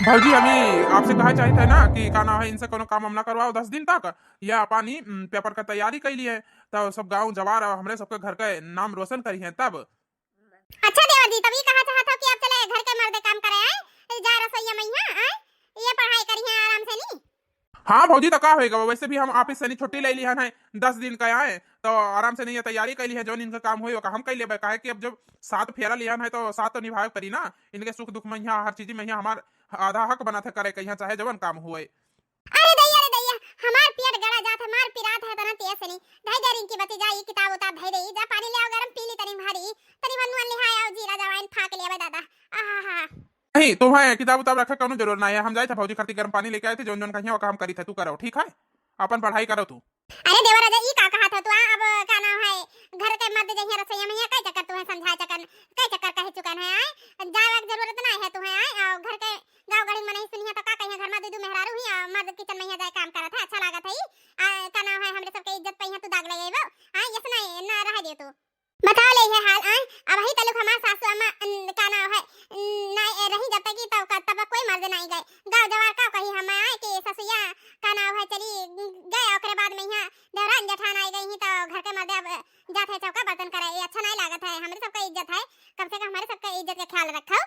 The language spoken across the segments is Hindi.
भौजी हमी आपसे कहा चाहते है ना कि का नाम है इनसे कोनो काम हम ना करवाओ 10 दिन तक या पानी पेपर का तैयारी कर लिए तो सब गांव जवार और हमरे सबके घर के नाम रोशन करी है तब। अच्छा देवर जी, तभी कहा चाहत हो कि अब चले घर के मर्दे काम करे आए जा रसोईया मैया आए ये पढ़ाई करी है आराम से नी। हाँ भौजी तो का होएगा वैसे भी हम ऑफिस से नहीं छुट्टी ले ली है 10 दिन का आए तो आराम से नहीं ये तैयारी कर ली है जो इनका काम हुई हम कर लेबे काहे कि अब जब साथ फेरा लिया है तो साथ तो निभाए करी ना इनके सुख दुख में यहाँ हर चीज में यहाँ हमार आधा हक बना थे करे कहीं चाहे जवन काम हुए। अरे दैया हमार पेट गड़ा जात है मार पिरात है तना तेस नहीं धई दे रिंकी बती जाई किताब उताब धई देई जा पानी ले आओ गरम पी ली तनी भारी तनी बनवन लिहाय आओ जीरा जवाइन फाक ले दादा। आहा नहीं तुम्हें किताब उताब रखे कौन जरूर ना है हम जाए थे भौजी खाती गर्म पानी लेके आए थे जोन जोन कहीं काम करी थे तू करो ठीक है अपन पढ़ाई करो तू। अरे देवर राजा ई का कहा था तू अब का नाम है घर के मर्द जहिया रसोईया में कई चक्कर तू है समझा चक्कर कई चक्कर कहे चुकन है आए जावे की जरूरत ना है तू है आए और घर के गांव गढ़ी में नहीं सुनिया तो का कहिया घर में दू मेहरारू ही मर्द किचन में जाए काम करा था अच्छा लगा था ई का नाम है हमरे सबके इज्जत पे तू दाग लगाइबो आए यस ना रह दे तू बताओ ले है हाल आए अब ही तलुक हमार सासू अम्मा का नाम है ना रही जब तक की तब कोई मर्द नहीं गए गांव जवार का कही हम आए कि ससुया का नाम है चली गए ओकरे बाद में यहाँ देवरान जेठान आई गई ही तो घर के मर्दे अब जाते चौका बर्तन करे ये अच्छा नहीं लागत है हमरे सबका इज्जत है कम से कम हमारे सबका इज्जत का ख्याल रखो।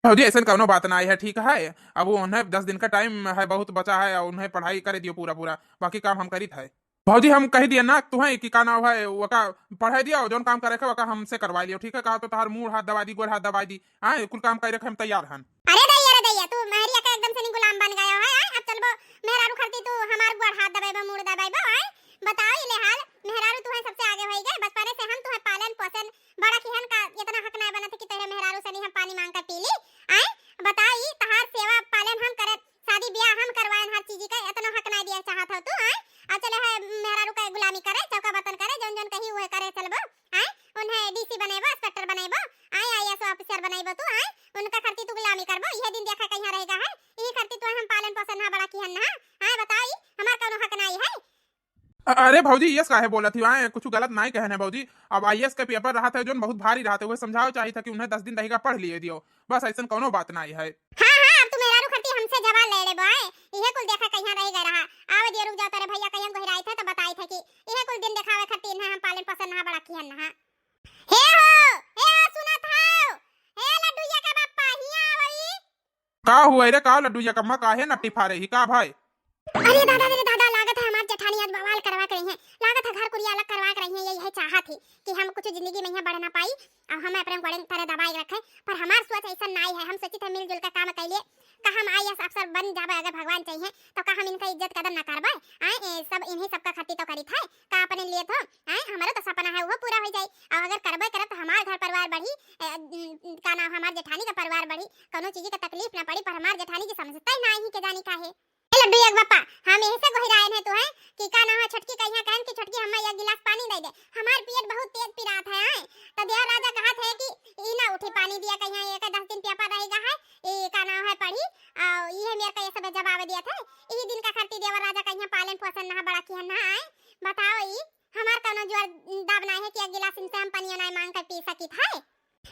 भौजी ऐसा कौनो बात ना आई है ठीक है अब वो उन्हें 10 दिन का टाइम है बहुत बचा है और उन्हें पढ़ाई कर दियो पूरा पूरा बाकी काम हम करी थे। भौजी हम कह दिए ना तुम्हें कि का नाम है वो का पढ़ाई दिया जोन काम करे वो का हमसे करवा लियो ठीक है कहा तो तार मुंह हाथ दबा दी गोड़ हाथ दबा दी आए कुल काम कर रखे हम तैयार हन। अरे दैया तू महरिया का एकदम से नहीं गुलाम बन गया है आए अब चलबो मेहरारू खरती तू हमार गोड़ हाथ दबाइबो मुंह दबाइबो आए बताओ ये हाल मेहरारू तू है सबसे आगे होई गए बचपने से हम तू है पालन पोषण बड़ा किहन का इतना हक ना बनत कि तेरे मेहरारू से नहीं हम पानी मांग कर पी ली आए बताओ ई तहार सेवा पालन हम करत शादी ब्याह हम करवाएं हर चीज का इतना हक ना दिया चाहत हो तू आए अब चले है मेहरारू का गुलामी करे चौका बर्तन करे जोन जोन कही हुए करे चलबो आए उन्हें डीसी बनेबो इंस्पेक्टर बनेबो आए आईएएस ऑफिसर बनेबो तू आए उनका खर्ची तू गुलामी करबो यह दिन देखा कहीं रहेगा है यही खर्ची तू हम पालन पोषण ना बड़ा किहन ना आए बताई हमार कोनो हक नहीं है। अरे भौजी यस काहे बोला थी आए कुछ गलत नहीं कहने भौजी अब आईएएस का पेपर रहा था जो बहुत भारी रहा था वो समझाओ चाहिए था कि उन्हें 10 दिन रहेगा पढ़ लिए दियो बस ऐसा कोनो बात नहीं है। हाँ अब तू मेहरारू खर्ची हमसे जवाब ले ले बॉय यह कुल देखा कहीं रहेगा रहा आवे दियो रुक जाओ तेरे भैया कहीं गोहराई थे तो बताई थे कि यह कुल दिन दिखावे खर्ची ना हम पालन पोषण ना बड़ा किहन ना हे सुना था हे लड्डूया का बापा हिया वही का हुआ रे का लड्डू या कम्मा काहे नट्टी फारे ही का भाई। अरे दादा लागत है हमार जेठानी आज बवाल करवा कर रही है लागत है घर कुरिया अलग करवा कर रही है यही चाहत थी कि हम कुछ जिंदगी में यहाँ बढ़ ना पाई और हम अपने गोड़े तरह दबाई रखे पर हमार सोच ऐसा नहीं है हम सोची थे मिलजुल कर काम कर लिए का हम आईएएस अफसर बन जाबे अगर भगवान चाहिए तो का हम इनका इज्जत कदर ना करबे आए सब इन्हीं सबका खर्ची तो करी थे का अपने लिए तो आए हमारा तो सपना है वो पूरा हो जाए और अगर करबे करे तो हमार घर परिवार बढ़ी का नाम हमार जेठानी का परिवार बढ़ी कोनो चीज का तकलीफ ना पड़ी पर हमार जेठानी की समझता ही नहीं के जानी का है लड्डू एक बापा हम यही से गोहिराए हैं तो है कि का ना है छटकी कहिया कहन कि छटकी हमें एक गिलास पानी दे दे हमार पेट बहुत तेज पिरात है आए तो देव राजा कहा थे कि ई ना उठी पानी दिया कहिया एक 10 दिन पेपर रहेगा है ई का नाम है पढ़ी और ये मेरे का ये सब जवाब दिया था ई दिन का खर्ची देव राजा कहिया पालन पोषण ना बड़ा किया ना आए बताओ ई हमार कोनो जोर दाब ना है कि एक गिलास इनसे हम पानी ना मांग कर पी सकी था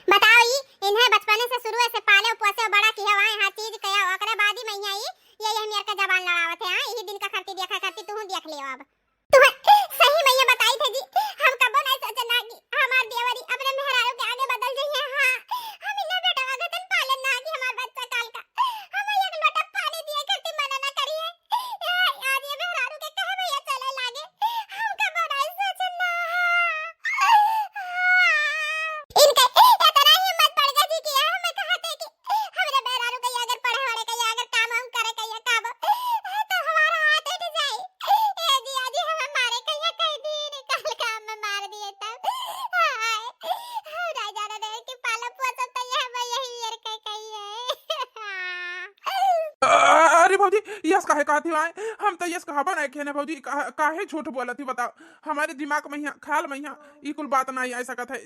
बताओ ई इन्हें बचपने से शुरू से पाले पोसे बड़ा किया आए हर चीज कया ओकरे बाद ही मैया ई ये मेरे का जबान लड़ावत है यही दिन का खर्ची देखा करती तू देख लियो अब तू सही मैया बताई थे जी हम कब नहीं सोचे ना कि हमार देवरी अपने मेहरारू के आगे बदल गई है। हां हम इन्हें बेटा वगतन पालन ना कि हमार बच्चा काल का हम एक लोटा पानी दिए करती मना ना करी है यार ये मेहरारू के कहे भैया चले लागे हम कब नहीं सोचे ना इनके इतना हिम्मत पड़ गई कि हमें कहते कि हमरे मेहरारू के अगर पढ़े वाले के अगर काम हम करे के काम तो हमारा हाथ उठ जाए ए जी आज हम मारे कहिया कह दी निकाल काम में मार दिए तब हाय राजा रे कि पाला पोसा तो यही यार कहिए। अरे भौजी यस काहे कहा थी आए हम तो यस कहा बनाए खेने भौजी काहे झूठ बोला थी बताओ हमारे दिमाग में यहाँ ख्याल में यहाँ ई कुल बात नहीं आ सकत है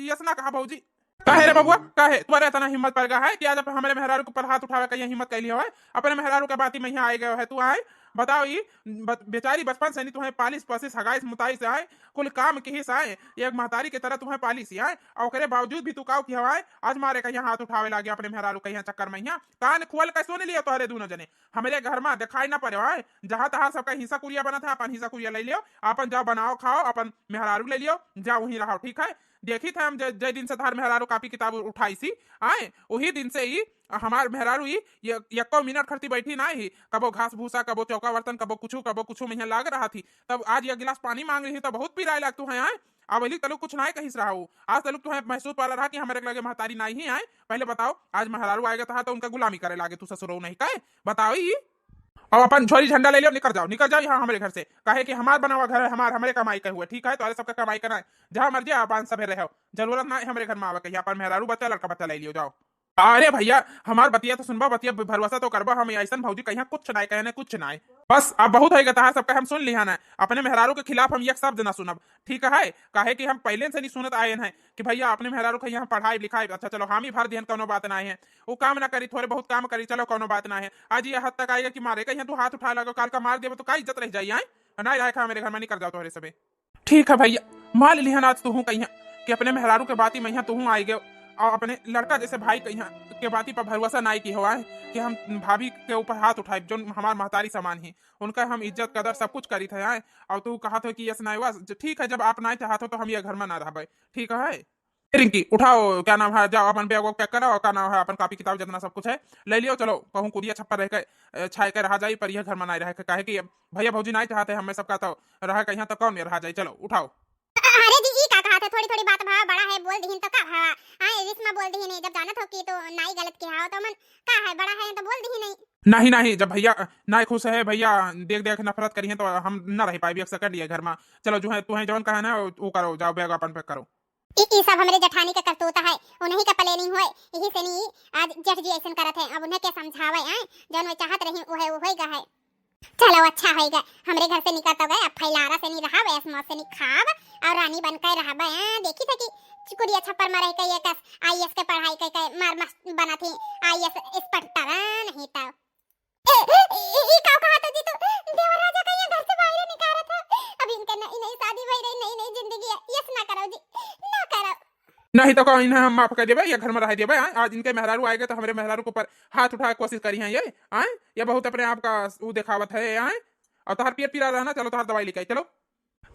यस ना कहा भौजी। काहे रे बबुआ, काहे तुम्हारे इतना हिम्मत पड़ गया है कि आज हमारे मेहरारू के ऊपर हाथ उठावे का ये हिम्मत कैली है? अपने मेहरारू के बाती में यहाँ आए गए है तू आए? बताओ ये बेचारी बचपन से नहीं तुम्हें पालिश पसिस हगाइस मुताई से आए, कुल काम के ही से आए, एक महतारी की तरह तुम्हें पाली सी आए, और ओकरे बावजूद भी तू काव की हवाए आज मारे कहीं हाथ उठावे लागे अपने मेहरारू कहीं चक्कर में यहाँ कान खोल के सोने लिया तोहरे दोनों जने हमारे घर में दिखाई ना पड़े आए, जहां तहां सबका हिस्सा कुरिया बना था अपन हिस्सा कुरिया ले लियो, अपन जाओ बनाओ खाओ अपन मेहरारू ले लियो, जाओ वहीं रहो, ठीक है? देखी था हम जय दिन से धार मेहरारू कापी किताब उठाई सी आए, वही दिन से ही हमार मेहरारू ही यक्को मिनट खड़ती बैठी ना ही, कबो घास भूसा कबो चौका बर्तन कबो कुछ में लाग रहा थी, तब आज एक गिलास पानी मांग रही तो बहुत पिराए लाग तू है आए, अब अली तलुक कुछ ना कहीं रहा हूँ आज तलुक तुम्हें महसूस पा रहा कि हमारे लगे महतारी ना ही आए, पहले बताओ आज मेहरारू आएगा था तो उनका गुलामी करे लागे तू ससुरो नहीं कहे बताओ ही, और अपन झोरी झंडा ले लियो, निकल जाओ यहाँ हमारे घर से, कहे कि हमार बना हुआ घर है, हमारे कमाई का हुआ, ठीक है? तो सबका कमाई करना है, जहाँ मर्जी अपन सब रहो, जरूरत ना है हमारे घर में आवे कहीं, अपन मेहरारू बच्चा लड़का बच्चा ले लियो जाओ। अरे भैया हमार बतिया तो सुनबा, बतिया भरोसा तो करबा, हम ऐसा भौजी कहीं कुछ ना कहने कुछ ना, बस अब बहुत है गता सबका हम सुन लिया ना, अपने मेहरारू के खिलाफ हम एक शब्द ना सुनब, ठीक है? काहे कि हम पहले से नहीं सुनत आए हैं कि भैया अपने मेहरारू के यहाँ पढ़ाई लिखाई, अच्छा चलो हम ही भर दिहन कोनो बात ना है, वो काम ना करी थोड़े बहुत काम करी चलो कोनो बात ना है, आज ये हद तक आएगा कि मारे कहीं तू हाथ उठा लगो, काल का मार देव तो का इज्जत रह जाइए ना रखा मेरे घर में, नहीं कर जाओ तुम्हारे सबे, ठीक है भैया? मान लिहन आज तू कहीं कि अपने मेहरारू के बाती में तू आई गए, और अपने लड़का जैसे भाई कहीं के बाती पर भरोसा ना की हुआ है कि हम भाभी के ऊपर हाथ उठाए जो हमार महतारी समान ही, उनका हम इज्जत कदर सब कुछ करी थे आए, और तू कहा था कि यस ना हुआ, ठीक है जब आप ना चाहते हो तो हम ये घर में ना रह, ठीक है? रिंकी उठाओ, क्या नाम है, जाओ अपन बैग वैग पैक करो, क्या नाम है अपन कापी किताब जितना सब कुछ है ले लियो, चलो कहूँ कुरिया छप्पर रह के छाए के रहा जाए, पर यह घर में ना रह के, काहे कि भैया भौजी ना चाहते हमें सबका तो रह के यहाँ तो कौन रहा जाए, चलो उठाओ। अरे जी ई का कहा था, थोड़ी थोड़ी बात भाव बड़ा है बोल दीहिन तो का भावा, हां रिस में बोल दीहिन नहीं, जब जानत हो कि तो नाई गलत के हाओ तो मन का है बड़ा है तो बोल दीहिन नहीं, नहीं नहीं, जब भैया ना खुश है भैया देख देख नफरत करी है तो हम ना रह पाए, एक सेकंड घर में, चलो जो है तू है जवन कहा ना वो करो, जाओ बैग अपन पैक करो। ई सब हमरे जेठानी के करतूत है, उन्हीं का प्लानिंग होए, यही से नहीं आज जेठ जी ऐसन करत है, अब उन्हें के समझावे हैं जौन वो चाहत रही वो है वो होएगा है, चलो अच्छा होएगा हमरे घर से निकल तो गए, अब फैलारा से नहीं रहा वैस मौत से नहीं खाब और रानी बनकर रहबे, देखी था कि कुरिया छप्पर में रह के एक आईएएस के पढ़ाई के मार मस्त बना थी, आईएएस इंस्पेक्टर नहीं था, ई का कहा था जी तो देवर राजा का ये घर से बाहर निकाला था, अब इनका नई नई शादी भई रही, नई नई जिंदगी है, यस ना करो जी ना करो, नहीं तो कहीं हम माफ कर देवे या घर में रह देवे, आज इनके मेहरारू आएगा तो हमारे मेहरारू के ऊपर हाथ उठा कोशिश करी है ये बहुत अपने आप का वो दिखावत है और तोहर पेट पीरा रहना, चलो तोहर दवाई लेके चलो,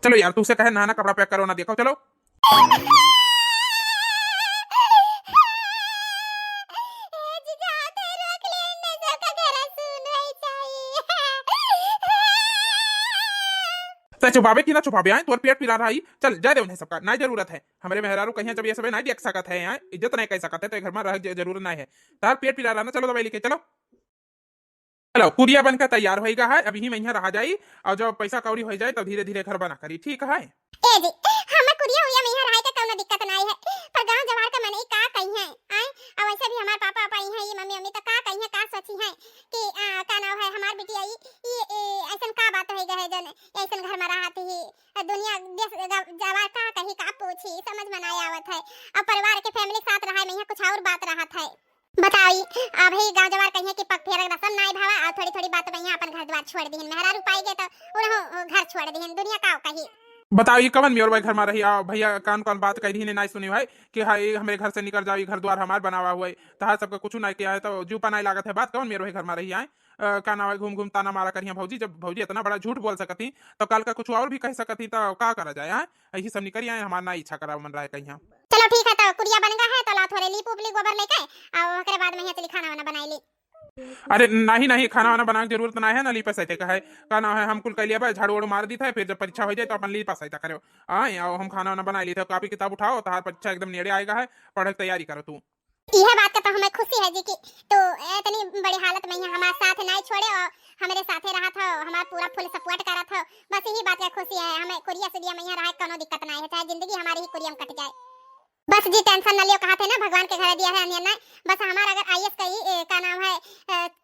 चलो यार तू से कहे नहाना कपड़ा पैक करो ना, देखो चलो छुपावे की ना छुपावे तोर पेट पिला रहा चल जा दे उन्हें सबका ना जरूरत है, हमारे मेहरारू कहीं जब ये सब नहीं देख सकते हैं इज्जत नहीं कह सकते तो घर में रह जरूरत नहीं है, तार पेट पिला रहा ना, चलो दवाई लेके चलो, चलो कुरिया बनकर तैयार होएगा है, अभी मैं यहाँ रह जाई और जब पैसा कौड़ी हो जाए तो धीरे धीरे घर बना करी, ठीक है? ए जी हम कुरिया हुआ में यहाँ रह के कोनो दिक्कत नहीं है, पर गांव जवार का मने का कही है आए, और वैसे भी हमार पापा पाई है ये मम्मी मम्मी तो का कही है का सोची है कि का नाम है हमार बेटी आई ये ऐसन का बात होएगा है जन ऐसन घर में रहती है, दुनिया देश जवार का कही का पूछी समझ में नहीं आवत है, अब परिवार के फैमिली साथ रहा में यहाँ कुछ और बात रहत है, बताई अभी गांव जवार कहिए कि पग फेरक रसम नाई भावा, और थोड़ी थोड़ी बात में अपन घर द्वार छोड़ दीहिन, मेहरारू पाई गए तो उन्हों घर छोड़ दीहिन, दुनिया का कही बताओ ये कवन मेरे भाई घर में रही आओ भैया कान कौन बात कही नहीं नहीं सुनी भाई कि हाँ ये हमारे घर से निकल जाओ, ये घर द्वार हमार बना हुआ है तहार सबका कुछ नहीं किया है तो जूपा नहीं लागत है, बात कौन मेरे भाई घर में रही आए का नाम है घूम घूम ताना मारा करिए भौजी, जब भौजी इतना बड़ा झूठ बोल सकती तो कल का कुछ और भी कह सकती तो का करा जाए यही सब निकल आए, हमारा ना इच्छा करा मन रहा है कहीं। चलो ठीक है तो कुरिया बन गया है तो ला थोड़े लीप उपली गोबर लेके और ओकरे बाद में यहाँ चली खाना वाना बनाई ली, अरे नहीं नहीं खाना वाना बनाने की जरूरत नहीं है ना, ली पैसा का है का ना है हम कुल कह लिया झाड़ू वाड़ू मार दी था, फिर जब परीक्षा हो जाए तो अपन ली पैसा करो हम खाना वाना बना ली था, कापी किताब उठाओ तहार परीक्षा एकदम नेड़े आएगा है, पढ़ने की तैयारी करो तू, यह बात का तो हमें खुशी है जी कि तो इतनी बड़ी हालत में हमारे साथ नहीं छोड़े और हमारे साथे रहा था, हमारा पूरा फुल सपोर्ट करा था, बस यही बात का खुशी है, हमें कुरिया से दिया में यहाँ रहा कोनो दिक्कत नहीं है, चाहे जिंदगी हमारी ही कुरिया में कट जाए, बस जी टेंशन न लियो, कहा थे ना भगवान के घर दिया है अन्य ना, बस हमारा अगर आईएएस का नाम है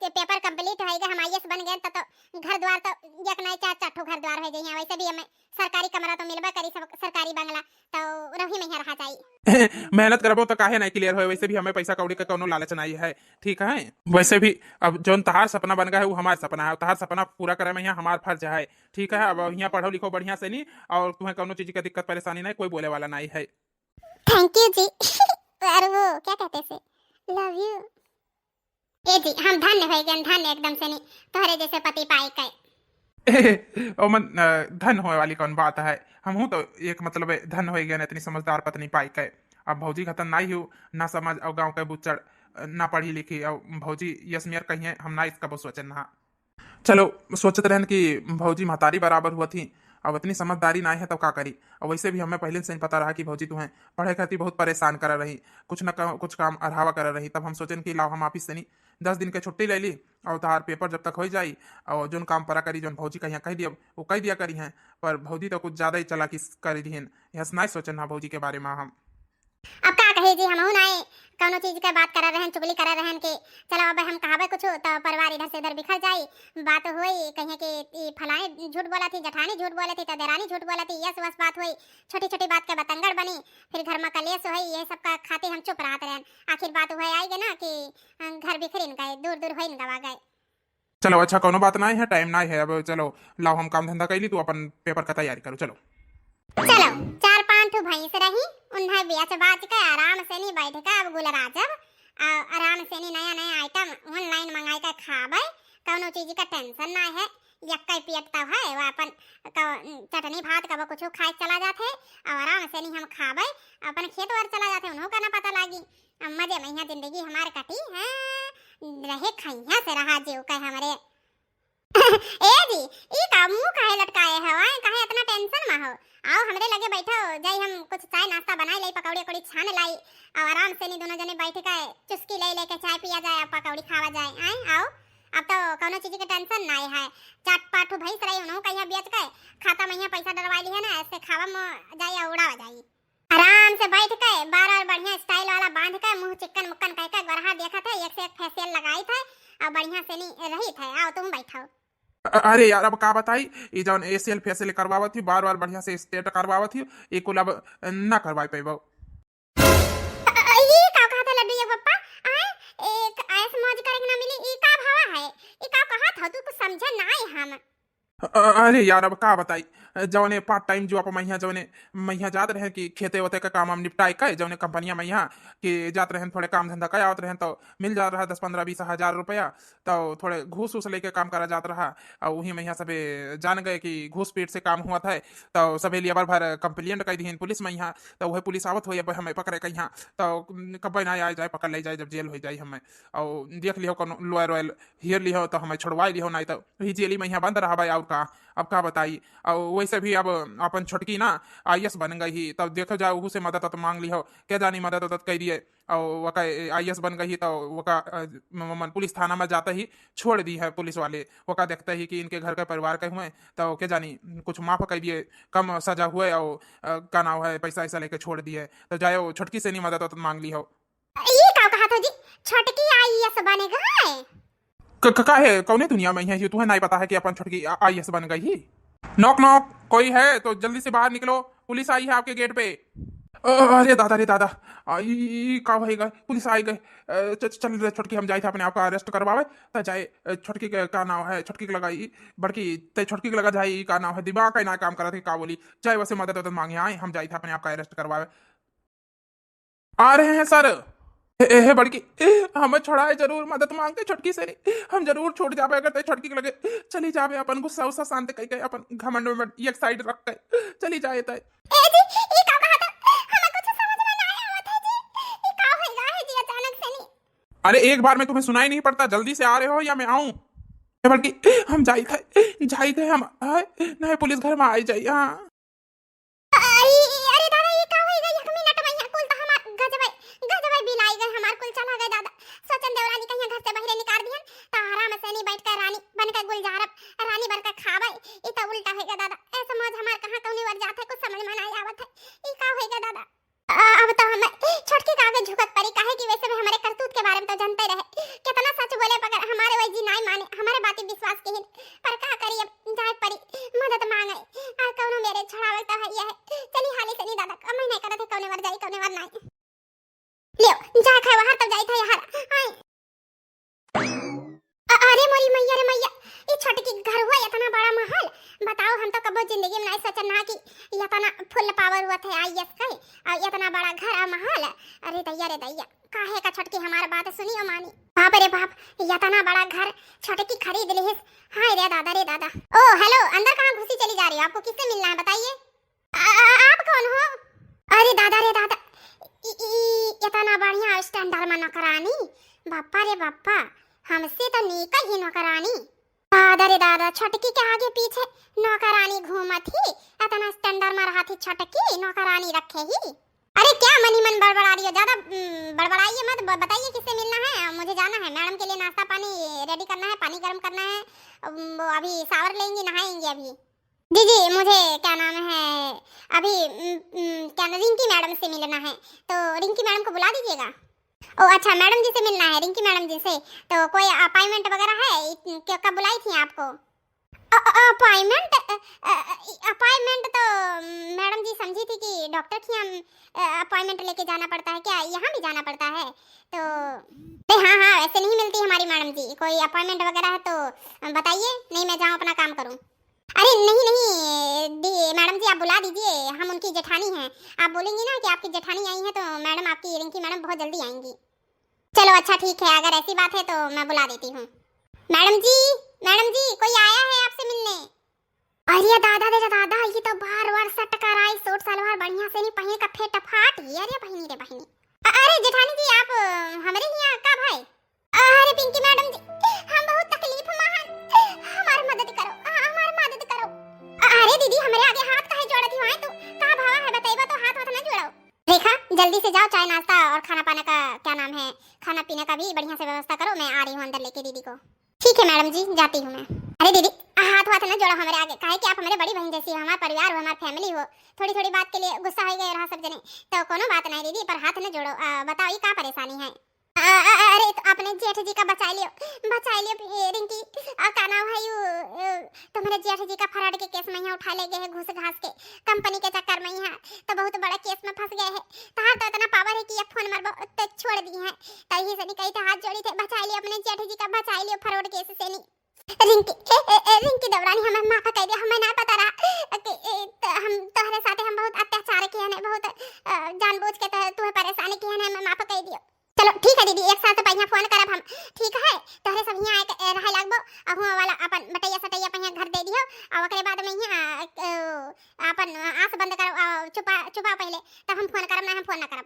पेपर कंप्लीट होएगा, हम आईएएस बन गए तो घर द्वार तो एक नहीं चार चार घर द्वार हो जाए, वैसे भी हमें सरकारी कमरा तो मिलबा करी सब सरकारी बंगला तो रही में यहाँ रहा चाहिए मेहनत करबो तो काहे नहीं क्लियर हो। वैसे भी हमें पैसा कौड़ी का कोनो लालच नहीं है, ठीक है। वैसे भी अब जोन तहार सपना बन गया है वो हमार सपना है, तहार सपना पूरा करे में यहाँ हमार फर्ज है, ठीक है। अब यहाँ पढ़ो लिखो बढ़िया से नहीं, और तुम्हें कोनो चीज की दिक्कत परेशानी नहीं, कोई बोले वाला नहीं है। थैंक यू जी। और वो क्या कहते से, लव यू। ए जी हम धन्य हो गए, धन्य एकदम से नहीं तोहरे जैसे पति पाए के। ओ मन धन होए वाली कौन बात है। हम हूँ तो एक मतलब धन हो गया इतनी समझदार पत्नी पाई के। अब भौजी खतन नहीं हो ना समझ और गांव के बुच्चड़ ना पढ़ी लिखी, और भौजी यशमियर कहिए हम ना इसका बहुत सोचन ना। चलो सोचते रहन कि भौजी महतारी बराबर हुआ थी, अब इतनी समझदारी ना है तब का करी। और वैसे भी हमें पहले से ही पता रहा कि भौजी तुम्हें पढ़े खातिर बहुत परेशान कर रही, कुछ न कुछ काम अढ़ावा कर रही। तब हम सोचन कि लाओ हम ऑफिस से नहीं 10 दिन के छुट्टी ले ली, और तार पेपर जब तक हो जाई और जोन काम परा करी जोन भौजी कहिया कह दिया वो कह दिया करी हैं। पर भौजी तो कुछ ज्यादा ही चलाकी करी दी, यह नहीं सोचन हा भौजी के बारे में हम। अब का कहे जी, हम नाए कौनो चीज के बात करा रहन, चुगली करा रहन के चलो अब हम कहावे कुछ तो परिवार इधर से उधर बिखर जाई। बात हुई कहे कि ई फलाने झूठ बोला थी, जठानी झूठ बोला थी, देरानी झूठ बोला थी, यस वस बात हुई, छोटी छोटी बात के बतंगड़ बनी, फिर घर में कलेश हुई। ये सब का खातिर हम चुप रहते रहन। आखिर बात हुई आई गए ना कि घर बिखरिन गए, दूर दूर होइन गवा गए। चलो अच्छा कोनो बात नहीं है, टाइम नहीं है अब। चलो लाओ हम काम धंधा कैली, तू अपन पेपर का तैयारी करो। चलो चलो 4-5 भैंस रही, उन्हें बेच बाच के आराम से नहीं बैठ के अब गुलरा जब आराम से नहीं नया नया आइटम ऑनलाइन मंगाई के खाबे, कौनो चीज का टेंशन ना है। यक्का पियकता है वो अपन चटनी भात का कुछ खाए चला जाते और आराम से नहीं हम खाबे, अपन खेत वर चला जाते उन्हों का ना पता लागी। मजे में यहाँ जिंदगी हमारे कटी है, रहे खैया से रहा जीव कहे हमारे। ए जी ई का मुंह काहे लटकाए हवाए, काहे इतना टेंशन में हो। आओ हमरे लगे बैठो, जाई हम कुछ चाय नाश्ता बनाई लाई, पकौड़ी कौड़ी छान लाई और आराम से नहीं दोनों जने बैठ के चुस्की ले लेके चाय पिया जाए, पकौड़ी खावा जाए। आए आओ, अब तो कोनो चीज की टेंशन नहीं है। चाट पाटू भैंस रही उन्हों कहिया बेच के खाता में यहाँ पैसा डरवा ली है ना, ऐसे खावा में जाए उड़ावा जाए। आराम से बैठ के बार बढ़िया स्टाइल वाला बांध के मुंह चिकन मुक्कन कह के गरहा देखा थे, एक से एक फेशियल लगाई थे और बढ़िया से नहीं रही थे। आओ तुम बैठो। अरे यार अब का बताई, ये जौन एसीएल फेसियल करवावत थी बार बढ़िया से स्टेट करवावत थी, एक कुल अब ना करवाई पेबो। ये का कहा था लड्डू ये पप्पा, आए एक ऐस मौज करे ना मिली, ई का भावा है, ई का कहा था तू कुछ समझे ना हम। अरे यार अब का बताई, जौने पार्ट टाइम जो आप मैया जौने मैया जात रहे कि खेते वते का काम हम निपटाए के, जौने कंपनियां मैया कि जात रहे थोड़े काम धंधा कर आवत रहे तो मिल जा रहा 10-15-20 हजार रुपया, तो थोड़े घूस उस लेके काम करा जात रहा। और वही मैया सबे जान गए कि घूस पेट से काम हुआ था, तो सबे लिए भर कंप्लेंट कर दी पुलिस में यहाँ, तो वही पुलिस आवत हो हमें पकड़े के यहाँ, तो कब ना आ जाए पकड़ ले जाए जब जेल हो जाए हमें, और देख लियो कौन लॉयर वॉयल हियर लिहो तो हमें छोड़वा लिहो, नहीं तो वही जेल में यहाँ बंद रहा भाई। और का अब का बताई, और वैसे भी अब अपन छोटकी ना आईएएस बन गई ही, तब देखो जाओ उसे मदद तो मांग ली हो, क्या जानी मदद उदद कर दिए, और वका आईएएस बन गई तो वका पुलिस थाना में जाते ही छोड़ दी है पुलिस वाले, वका देखते ही कि इनके घर के परिवार के हुए तो क्या जानी कुछ माफ कर दिए, कम सजा हुए और का नाम है पैसा ऐसा लेके छोड़ दिए। तो जाओ छोटकी से नहीं मदद मांग ली हो। ये का कहा था जी, छोटकी आईएएस बनेगा है? का है कौने दुनिया में है तुम्हें नहीं पता है कि अपन छोटकी आईएएस बन गई ही। नॉक नॉक, कोई है तो जल्दी से बाहर निकलो, पुलिस आई है आपके गेट पे। अरे दादा रे दादा, का भई गए पुलिस आई गए। चल रे छोटकी हम जाए थे अपने आप का अरेस्ट करवावे, तो जाए छोटकी के का नाम है, छोटकी के लगाई बड़की ते छोटकी के लगा जाए का नाम है, दिमाग का ना काम करा थे का बोली, चाहे वैसे मदद मांगे आए हम जाए थे अपने आप का अरेस्ट करवावे। आ रहे हैं सर। ए बड़की हमें छोड़ाए जरूर, मदद मांग के छोटकी से हम जरूर छोड़ जावे, अगर ते छोटकी के लगे चली जावे, अपन गुस्सा उस्सा शांत कई अपन घमंड में एक साइड रख के चली जाए। तय ए जी ये का कहा था, हमें कुछ समझ में ना आवत है जी, ये का होएगा है जी अचानक से नहीं। अरे एक बार में तुम्हें सुनाई नहीं पड़ता, जल्दी से आ रहे हो या मैं आऊं? बल्कि हम जाई थे हम नहीं पुलिस घर में आई जाई। हाँ अरे दादा ये का होएगा, एक मिनट में यहाँ कुल तो हमार गजबे बिलाई गए, हमार कुल चला गए दादा। सोचन देवरानी कहीं घर से बाहर निकाल दिहन तो आराम से नहीं बैठ कर रानी बन के गुलजारब, रानी बन के खावे, ई तो उल्टा होएगा दादा। ऐसे मौज हमार कहां कौनी वर जात है, कुछ समझ में नहीं आवत है, ई का होएगा दादा। अब तो हमें छोटकी का आगे झुकत पड़ी, काहे कि वैसे भी हमारे करतूत के बारे में तो जानते रहे, कितना सच बोले पर हमारे वही जी नहीं माने, हमारे बातें विश्वास की पर का करिए, जाए पड़ी मदद मांगे और कौनो मेरे छड़ावे तो है ये है। चली हाली से नहीं दादा, कम नहीं करत है, कौने वर जाई कौने वर नहीं। लियो जा खाए बाहर तब जाई था यार। अरे मोरी मैया रे मैया, ये छोटकी घर हुआ इतना बड़ा महल। बताओ हम तो कबो जिंदगी में नहीं सोचा ना कि इतना फुल पावर हुआ थे आईएएस का और इतना बड़ा घर और महल। अरे दैया रे दैया, काहे का छोटकी हमारा बात सुनी और मानी। बाप रे बाप, इतना बड़ा घर छोटकी खरीद ली है। हाय रे दादा रे दादा। ओ हेलो, अंदर कहाँ घुसी चली जा रही हो? आपको किससे मिलना है बताइए? आप कौन हो? अरे दादा रे दादा, इतना बढ़िया स्टैंडर्ड में नौकरानी। बापा रे बापा, हमसे तो नीका ही नौकरानी। दादा रे दादा, छोटकी के आगे पीछे नौकरानी घूमत ही, इतना स्टैंडर्ड में रहा थी छोटकी, नौकरानी रखे ही। अरे क्या मनी मन बड़बड़ा रही हो? ज्यादा बड़बड़ाइए मत, बताइए किससे मिलना है? मुझे जाना है, मैडम के लिए नाश्ता पानी रेडी करना है, पानी गर्म करना है। अभी शावर लेंगी, नहाएंगी अभी। जी जी, मुझे क्या नाम है अभी क्या रिंकी मैडम से मिलना है, तो रिंकी मैडम को बुला दीजिएगा। ओ अच्छा, मैडम जी से मिलना है, रिंकी मैडम जी से। तो कोई अपॉइंटमेंट वगैरह है? कब बुलाई थी आपको? अपॉइंटमेंट? अपॉइंटमेंट तो मैडम जी समझी थी कि डॉक्टर की हम अपॉइंटमेंट लेके जाना पड़ता है क्या? यहाँ भी जाना पड़ता है? तो हाँ हाँ, ऐसे नहीं मिलती हमारी मैडम जी। कोई अपॉइंटमेंट वगैरह है तो बताइए, नहीं मैं जाऊँ अपना काम करूँ। अरे नहीं नहीं मैडम जी, आप बुला दीजिए, हम उनकी जेठानी हैं। आप बोलेंगी ना कि आपकी जेठानी आई है तो मैडम, आपकी रिंकी मैडम बहुत जल्दी आएंगी। चलो अच्छा ठीक है, अगर ऐसी बात है तो मैं बुला देती हूँ। मैडम जी कोई आया है आपसे मिलने। अरे दादा रे दादा, ये तो बार सट कर आई, सूट सलवार बढ़िया से नहीं पहने का फेट फाट। अरे बहनी रे बहनी। अरे जेठानी जी, आप हमारे यहाँ कब आए? अरे पिंकी मैडम जी, हम बहुत तकलीफ में हैं, हमारी मदद करो, हमारी मदद करो। अरे दीदी, हमारे आगे हाथ काहे जोड़ती हो? तू का भावा है बताइबा तो हाथ न जोड़ो। रेखा जल्दी से जाओ, चाय नाश्ता और खाना पाने का क्या नाम है, खाना पीने का भी बढ़िया से व्यवस्था करो। मैं आ रही हूँ अंदर लेके दीदी को। ठीक है मैडम जी, जाती हूँ मैं। अरे दीदी, हाथ न जोड़ो हमारे आगे, काहे कि आप हमारे बड़ी बहन जैसी हो, हमारा परिवार हो, हमारी फैमिली हो। थोड़ी थोड़ी बात के लिए गुस्सा हो गए रहा सब जने, तो कोनो बात नहीं दीदी, पर हाथ न जोड़ो। बताओ ये क्या परेशानी है? अरे तो अपने जेठ जी का बचा लियो रिंकी। का नाम है यू, तुम्हारे जेठ जी का फराड के केस में यहाँ उठा ले गए हैं घूस घास के, कंपनी के चक्कर में यहाँ तो बहुत बड़ा केस में फंस गए हैं। तार तो इतना पावर है कि ये फोन मरबो तो छोड़ दिए हैं, तभी से कही थे हाथ जोड़ी थे, बचा लियो अपने जेठ जी का, बचा लियो फराड केस से। नहीं रिंकी दवरानी, हमें माफ कर दिया, हमें ना पता रहा कि हम तुम्हारे साथ हम बहुत अत्याचार किए हैं, बहुत जानबूझ के तुम्हें परेशानी की है, हमें माफ कर दियो। चलो ठीक है दीदी, एक साथ तो पहिया फोन करब हम, ठीक है? तोहरे सब यहाँ आके रह लागबो, अब हुआ वाला अपन बटैया सटैया पहिया घर दे दियो, और ओकरे बाद में यहाँ अपन आंख बंद करो, चुपा पहले, तब हम फोन करब, ना हम फोन ना करब।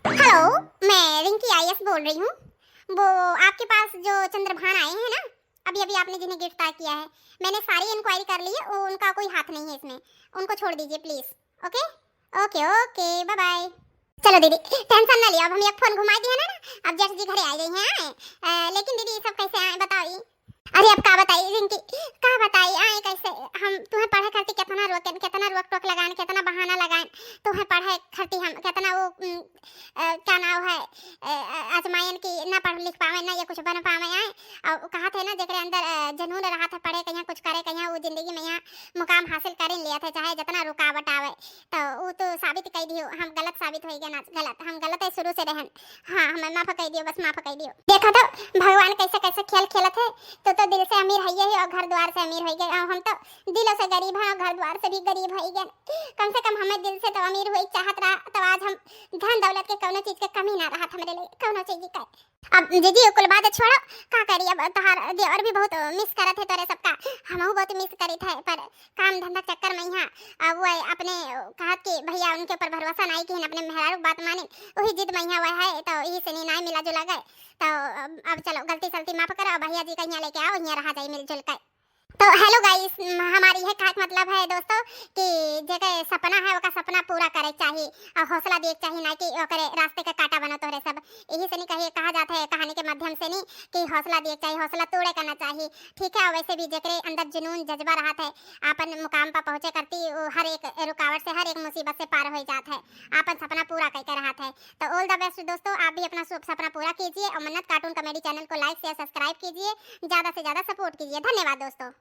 हेलो, मैं रिंकी आईएएस बोल रही हूँ। वो आपके पास जो चंद्रभान आए हैं ना, अभी अभी आपने जिन्हें गिरफ्तार किया है, मैंने सारी इंक्वायरी कर ली है, उनका कोई हाथ नहीं है इसमें, उनको छोड़ दीजिए please. Okay okay okay, bye bye. चलो दीदी टेंशन ना लियो, अब हम एक फोन घुमा दिए ना, अब जेठ जी घरे आ गई हैं। लेकिन दीदी सब कैसे आए बताइए? अरे अब का बताइए रिंकी, का बताइए आए कैसे? हम तुम्हें पढ़े करती कितना रोक टोक लगाए, कितना बहाना लगाए, तुम्हें पढ़े करती हम कितना वो क्या नाम है आजमायन की, ना पढ़ लिख पावे ना ये कुछ बन पावे। आए और कहा थे ना जेकरे अंदर जनून रहा था, पढ़े कहीं कुछ करे, कहीं वो जिंदगी में यहाँ मुकाम हासिल कर लिया था, चाहे जितना रुकावट आवे, तो वो तो साबित कर दियो, हम गलत साबित हो गए ना, गलत हम गलत है शुरू से रहन। हाँ हमें माफ कर दियो, बस माफ कर दियो। देखा तो भगवान कैसे कैसे खेल खेलत है, तो दिल से अमीर है और घर द्वार से अमीर हो गए, हम तो दिलों से गरीब हैं और घर द्वार से भी गरीब हो गए। कम से कम हमें दिल से तो अमीर हुई चाहत रहा, तो आज हम धन दौलत के कोनो चीज के कमी ना रहा हमारे लिए, कोनो चीज का। अब जी कुल बात छोड़ो, का करिए, अब तोहार देवर भी बहुत मिस करत है तोरे सबका, हमहू बहुत मिस करित है, पर काम धंधा चक्कर में यहाँ वो अपने कहा कि भैया उनके ऊपर भरोसा नहीं कि अपने मेहरारू बात माने, वही जिद में यहाँ वह है, तो यही से नहीं मिला जुला गए। तो अब चलो गलती सलती माफ करो, भैया जी का यहाँ लेके आओ, यहाँ रहा जाए मिलजुल कर। तो हेलो गाइस, हमारी है का मतलब है दोस्तों कि जगह सपना है ओका सपना पूरा करे चाहिए और हौसला दे चाहिए, ना कि ओकरे रास्ते का काटा बनो तोरे सब। यही से नहीं कहा जाता है कहानी के माध्यम से नहीं कि हौसला दे चाहिए, हौसला तोड़े करना चाहिए, ठीक है? वैसे भी जकरे अंदर जुनून जज्बा रहा है, अपन मुकाम पर पहुंचे करती, हर एक रुकावट से हर एक मुसीबत से पार हो जाता है, अपन सपना पूरा करके रहा है। तो ऑल द बेस्ट दोस्तों, आप भी अपना सपना पूरा कीजिए और मन्नत कार्टून कॉमेडी चैनल को लाइक शेयर सब्सक्राइब कीजिए, ज्यादा से ज्यादा सपोर्ट कीजिए। धन्यवाद दोस्तों।